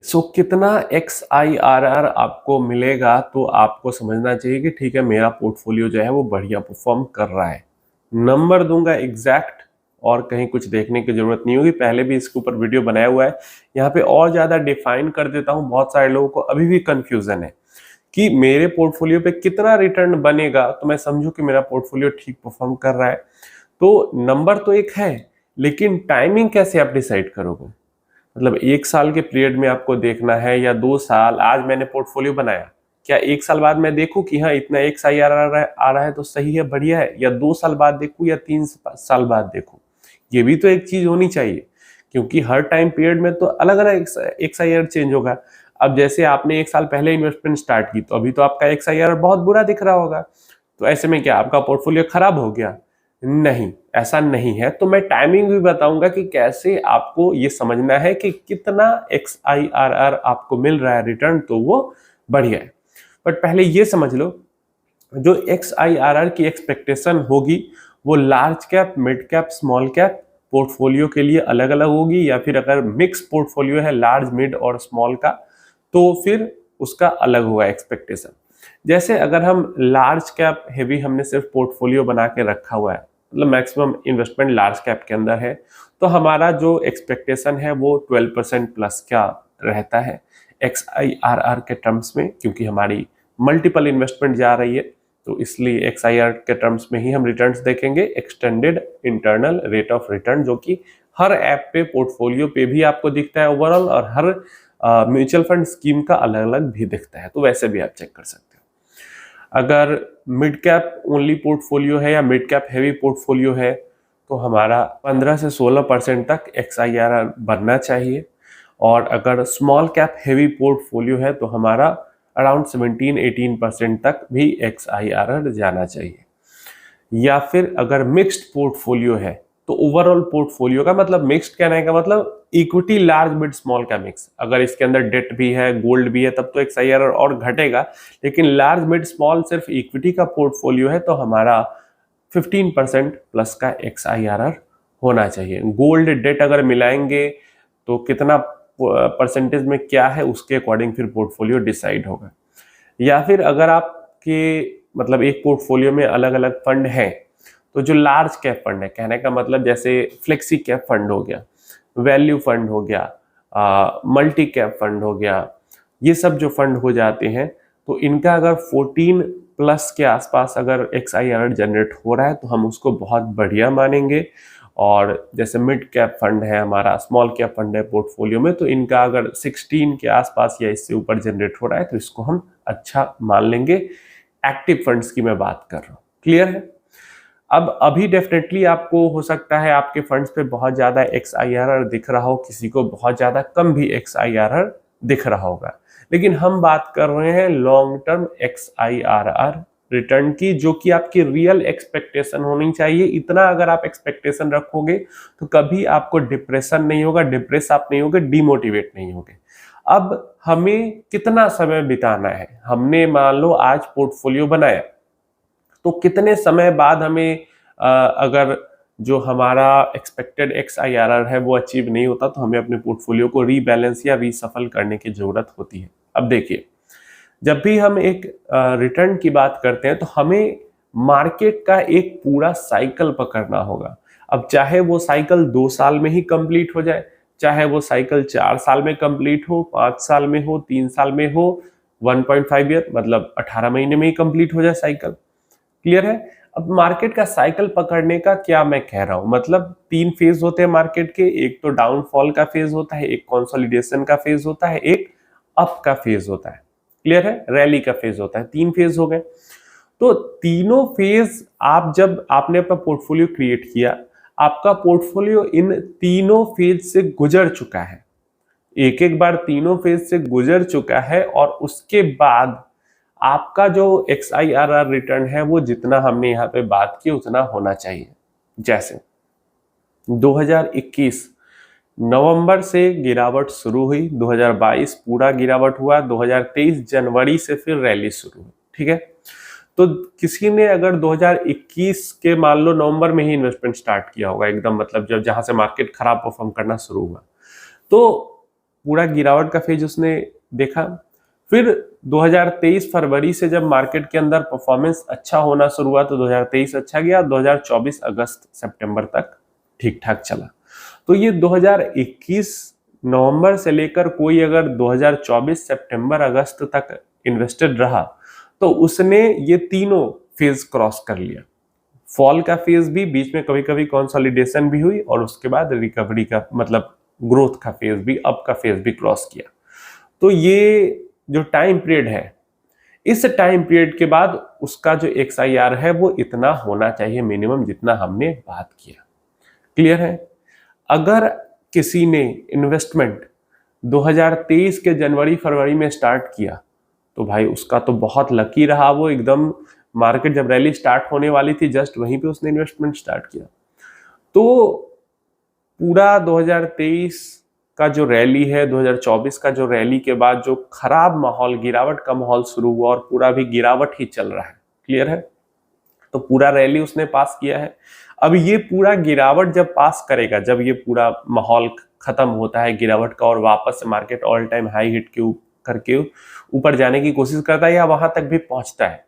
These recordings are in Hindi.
कितना XIRR आपको मिलेगा तो आपको समझना चाहिए कि ठीक है मेरा पोर्टफोलियो जो है वो बढ़िया परफॉर्म कर रहा है। नंबर दूंगा एग्जैक्ट और कहीं कुछ देखने की जरूरत नहीं होगी, पहले भी इसके ऊपर वीडियो बनाया हुआ है। यहाँ पे और ज्यादा डिफाइन कर देता हूँ, बहुत सारे लोगों को अभी भी कंफ्यूजन है कि मेरे पोर्टफोलियो पे कितना रिटर्न बनेगा तो मैं समझूं कि मेरा पोर्टफोलियो ठीक परफॉर्म कर रहा है। तो नंबर तो एक है, लेकिन टाइमिंग कैसे आप डिसाइड करोगे? मतलब 1 साल के पीरियड में आपको देखना है या 2 साल? आज मैंने पोर्टफोलियो बनाया, क्या 1 साल बाद मैं देखूं कि हाँ इतना XIR आ रहा है तो सही है, बढ़िया है, या 2 साल बाद देखूं या 3 साल बाद देखूं? ये भी तो एक चीज होनी चाहिए, क्योंकि हर टाइम पीरियड में तो अलग अलग XIR चेंज होगा। अब जैसे आपने 1 साल पहले इन्वेस्टमेंट स्टार्ट की तो अभी तो आपका XIR बहुत बुरा दिख रहा होगा, तो ऐसे में क्या आपका पोर्टफोलियो खराब हो गया? नहीं, ऐसा नहीं है। तो मैं टाइमिंग भी बताऊंगा कि कैसे आपको ये समझना है कि कितना XIRR आपको मिल रहा है रिटर्न, तो वो बढ़िया है। बट पहले ये समझ लो, जो XIRR की एक्सपेक्टेशन होगी वो large cap, mid cap, small cap portfolio के लिए अलग अलग होगी, या फिर अगर मिक्स पोर्टफोलियो है लार्ज, मिड और स्मॉल का तो फिर उसका अलग होगा एक्सपेक्टेशन। जैसे अगर हम लार्ज कैप हेवी हमने सिर्फ पोर्टफोलियो बना के रखा हुआ है, मतलब मैक्सिमम इन्वेस्टमेंट लार्ज कैप के अंदर है, तो हमारा जो एक्सपेक्टेशन है वो 12% प्लस का रहता है XIRR के टर्म्स में, क्योंकि हमारी मल्टीपल इन्वेस्टमेंट जा रही है, तो इसलिए XIR के टर्म्स में ही हम रिटर्न्स देखेंगे। Extended internal rate of return, जो कि हर ऐप पे, पोर्टफोलियो पे भी आपको दिखता है ओवरऑल, और हर म्यूचुअल फंड स्कीम का अलग अलग भी दिखता है, तो वैसे भी आप चेक कर सकते हो। अगर मिड कैप ओनली पोर्टफोलियो है या मिड कैप हेवी पोर्टफोलियो है तो हमारा 15 से 16% तक XIRR बनना चाहिए, और अगर स्मॉल कैप हेवी पोर्टफोलियो है तो हमारा अराउंड 17-18% तक भी XIRR जाना चाहिए। या फिर अगर मिक्स्ड पोर्टफोलियो है तो ओवरऑल पोर्टफोलियो का मतलब, मिक्स्ड कहने का मतलब इक्विटी लार्ज मिड स्मॉल का मिक्स, अगर इसके अंदर डेट भी है, गोल्ड भी है, तब तो XIRR और घटेगा। लेकिन लार्ज मिड स्मॉल सिर्फ इक्विटी का पोर्टफोलियो है तो हमारा 15% प्लस का XIRR होना चाहिए। गोल्ड डेट अगर मिलाएंगे तो कितना परसेंटेज में क्या है उसके अकॉर्डिंग फिर पोर्टफोलियो डिसाइड होगा। या फिर अगर आपके मतलब एक पोर्टफोलियो में अलग अलग फंड हैं, तो जो लार्ज कैप फंड है, कहने का मतलब जैसे फ्लेक्सी कैप फंड हो गया, वैल्यू फंड हो गया, मल्टी कैप फंड हो गया, ये सब जो फंड हो जाते हैं, तो इनका अगर 14 प्लस के आसपास अगर XIRR जनरेट हो रहा है तो हम उसको बहुत बढ़िया मानेंगे। और जैसे मिड कैप फंड है हमारा, स्मॉल कैप फंड है पोर्टफोलियो में, तो इनका अगर 16 के आसपास या इससे ऊपर जनरेट हो रहा है तो इसको हम अच्छा मान लेंगे। एक्टिव फंड्स की मैं बात कर रहा हूँ, क्लियर है? अब अभी डेफिनेटली आपको हो सकता है आपके फंड्स पे बहुत ज्यादा XIRR दिख रहा हो, किसी को बहुत ज्यादा कम भी XIRR दिख रहा होगा, लेकिन हम बात कर रहे हैं लॉन्ग टर्म XIRR रिटर्न की, जो कि आपकी रियल एक्सपेक्टेशन होनी चाहिए। इतना अगर आप एक्सपेक्टेशन रखोगे तो कभी आपको डिप्रेशन नहीं होगा, डिप्रेस आप नहीं होगे, डिमोटिवेट नहीं होगे। अब हमें कितना समय बिताना है? हमने मान लो आज पोर्टफोलियो बनाया, तो कितने समय बाद हमें अगर जो हमारा एक्सपेक्टेड XIRR है वो अचीव नहीं होता तो हमें अपने पोर्टफोलियो को रीबैलेंस या रीसफल करने की जरूरत होती है। अब देखिए, जब भी हम एक रिटर्न की बात करते हैं तो हमें मार्केट का एक पूरा साइकिल पकड़ना होगा। अब चाहे वो साइकिल 2 साल में ही कंप्लीट हो जाए, चाहे वो साइकिल 4 साल में कंप्लीट हो, 5 साल में हो, 3 साल में हो, 1.5 ईयर मतलब 18 महीने में ही कंप्लीट हो जाए साइकिल, क्लियर है? अब मार्केट का साइकिल पकड़ने का क्या मैं कह रहा हूं, मतलब 3 फेज होते हैं मार्केट के, एक तो डाउनफॉल का फेज होता है, एक कंसोलिडेशन का फेज होता है, एक अप का फेज होता है, क्लियर है? रैली का फेज होता है। 3 फेज हो गए। तो तीनों फेज आप जब आपने अपना पोर्टफोलियो क्रिएट किया, आपका पोर्टफोलियो इन तीनों फेज से गुजर चुका है, एक एक बार तीनों फेज से गुजर चुका है, और उसके बाद आपका जो XIRR रिटर्न है वो जितना हमने यहाँ पे बात की उतना होना चाहिए। जैसे 2021 नवंबर से गिरावट शुरू हुई, 2022 पूरा गिरावट हुआ, 2023 जनवरी से फिर रैली शुरू हुई, ठीक है? तो किसी ने अगर 2021 के मान लो नवंबर में ही इन्वेस्टमेंट स्टार्ट किया होगा एकदम, मतलब जब जहां से मार्केट खराब परफॉर्म करना शुरू हुआ, तो पूरा गिरावट का फेज उसने देखा। फिर 2023 फरवरी से जब मार्केट के अंदर परफॉर्मेंस अच्छा होना शुरू हुआ तो 2023 अच्छा गया, 2024 अगस्त सितंबर तक ठीक ठाक चला। तो ये 2021 नवंबर से लेकर कोई अगर 2024 सितंबर अगस्त तक इन्वेस्टेड रहा तो उसने ये तीनों फेज क्रॉस कर लिया। फॉल का फेज भी, बीच में कभी कभी कंसोलिडेशन भी हुई और उसके बाद रिकवरी का मतलब ग्रोथ का फेज भी, अप का फेज भी क्रॉस किया। तो ये जो टाइम पीरियड है, इस टाइम पीरियड के बाद उसका जो XIR है वो इतना होना चाहिए मिनिमम, जितना हमने बात किया। क्लियर है? अगर किसी ने इन्वेस्टमेंट 2023 के जनवरी फरवरी में स्टार्ट किया तो भाई उसका तो बहुत लकी रहा, वो एकदम मार्केट जब रैली स्टार्ट होने वाली थी जस्ट वहीं पे उसने इन्वेस्टमेंट स्टार्ट किया। तो पूरा 2023 का जो रैली है, 2024 का जो रैली के बाद जो खराब माहौल, गिरावट का माहौल शुरू हुआ और पूरा भी गिरावट ही चल रहा है। क्लियर है? तो पूरा रैली उसने पास किया है। अब ये पूरा गिरावट जब पास करेगा, जब ये पूरा माहौल खत्म होता है गिरावट का और वापस से market all time high hit करके ऊपर जाने की कोशिश करता है या वहां तक भी पहुंचता है,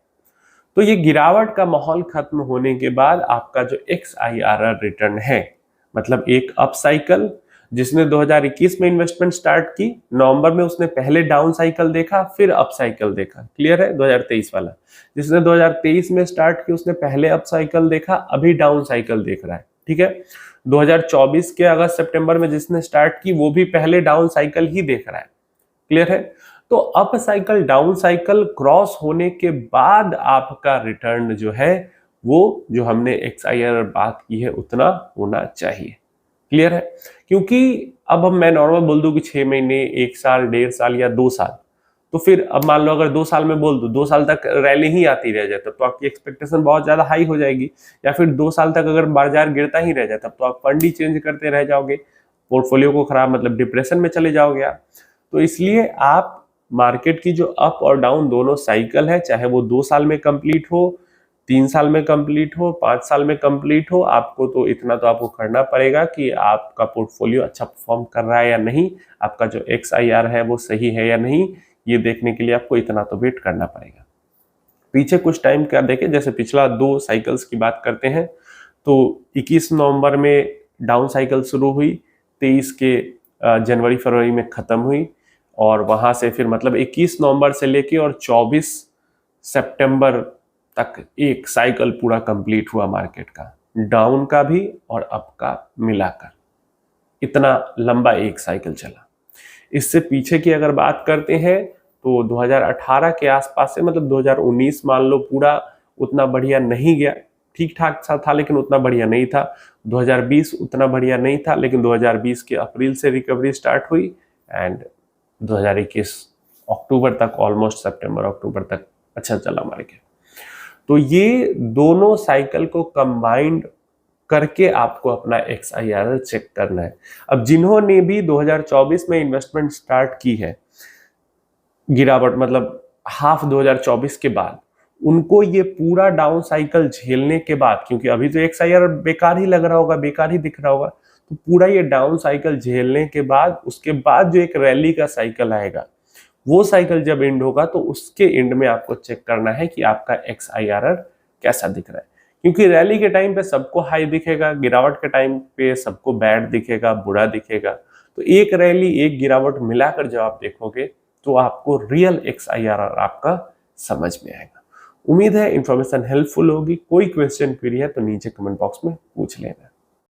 तो ये गिरावट का माहौल खत्म होने के बाद आपका जो XIRR रिटर्न है, मतलब एक अप साइकिल, जिसने 2021 में इन्वेस्टमेंट स्टार्ट की, नवंबर में उसने पहले डाउन साइकिल देखा फिर अप साइकिल देखा। क्लियर है? 2023 वाला जिसने 2023 में स्टार्ट की उसने पहले अप साइकिल देखा, अभी डाउन साइकिल देख रहा है। ठीक है? 2024 के अगस्त सितंबर में जिसने स्टार्ट की वो भी पहले डाउन साइकिल ही देख रहा है। क्लियर है? तो up cycle down cycle cross होने के बाद आपका रिटर्न जो है वो जो हमने XIRR बात की है उतना होना चाहिए। क्लियर है? क्योंकि अब मैं नॉर्मल बोल दूं कि 6 महीने, 1 साल, 1.5 साल या 2 साल, तो फिर अब मान लो अगर 2 साल में बोल दूं 2 साल तक रैली ही आती रह जाए तो आपकी एक्सपेक्टेशन बहुत ज्यादा हाई हो जाएगी। या फिर 2 साल तक अगर बाजार गिरता ही रह जाए तब तो आप फंड ही चेंज करते रह जाओगे, पोर्टफोलियो को खराब मतलब डिप्रेशन में चले जाओगे आप। तो इसलिए आप मार्केट की जो अप और डाउन दोनों साइकिल है, चाहे वो 2 साल में कंप्लीट हो, 3 साल में कंप्लीट हो, 5 साल में कंप्लीट हो, आपको तो इतना तो आपको करना पड़ेगा कि आपका पोर्टफोलियो अच्छा परफॉर्म कर रहा है या नहीं, आपका जो XIR है वो सही है या नहीं, ये देखने के लिए आपको इतना तो वेट करना पड़ेगा। पीछे कुछ टाइम का देखें, जैसे पिछला 2 साइकिल्स की बात करते हैं तो 21 नवंबर में डाउन साइकिल शुरू हुई, 23 के जनवरी फरवरी में खत्म हुई और वहां से फिर मतलब 21 नवंबर से लेके और 24 सितंबर तक एक साइकिल पूरा कंप्लीट हुआ मार्केट का, डाउन का भी और अप का मिलाकर। इतना लंबा एक साइकिल चला। इससे पीछे की अगर बात करते हैं तो 2018 के आसपास से मतलब 2019 मान लो पूरा उतना बढ़िया नहीं गया, ठीक ठाक सा था लेकिन उतना बढ़िया नहीं था। 2020 उतना बढ़िया नहीं था लेकिन 2020 के अप्रैल से रिकवरी स्टार्ट हुई एंड 2021 अक्टूबर तक, ऑलमोस्ट सितंबर अक्टूबर तक अच्छा चला मार्केट। तो ये दोनों साइकिल को कंबाइंड करके आपको अपना XIRR चेक करना है। अब जिन्होंने भी 2024 में इन्वेस्टमेंट स्टार्ट की है, गिरावट मतलब हाफ 2024 के बाद, उनको ये पूरा डाउन साइकिल झेलने के बाद, क्योंकि अभी तो XIRR बेकार ही लग रहा होगा, बेकार ही दिख रहा होगा, तो पूरा ये डाउन साइकिल झेलने के बाद उसके बाद जो एक रैली का साइकिल आएगा, वो साइकिल जब एंड होगा तो उसके एंड में आपको चेक करना है कि आपका XIRR कैसा दिख रहा है। क्योंकि रैली के टाइम पे सबको हाई दिखेगा, गिरावट के टाइम पे सबको बैड दिखेगा, बुरा दिखेगा। तो एक रैली एक गिरावट मिलाकर जब आप देखोगे तो आपको रियल XIRR आपका समझ में आएगा। उम्मीद है इन्फॉर्मेशन हेल्पफुल होगी। कोई क्वेश्चन क्वेरी है तो नीचे कमेंट बॉक्स में पूछ लेना।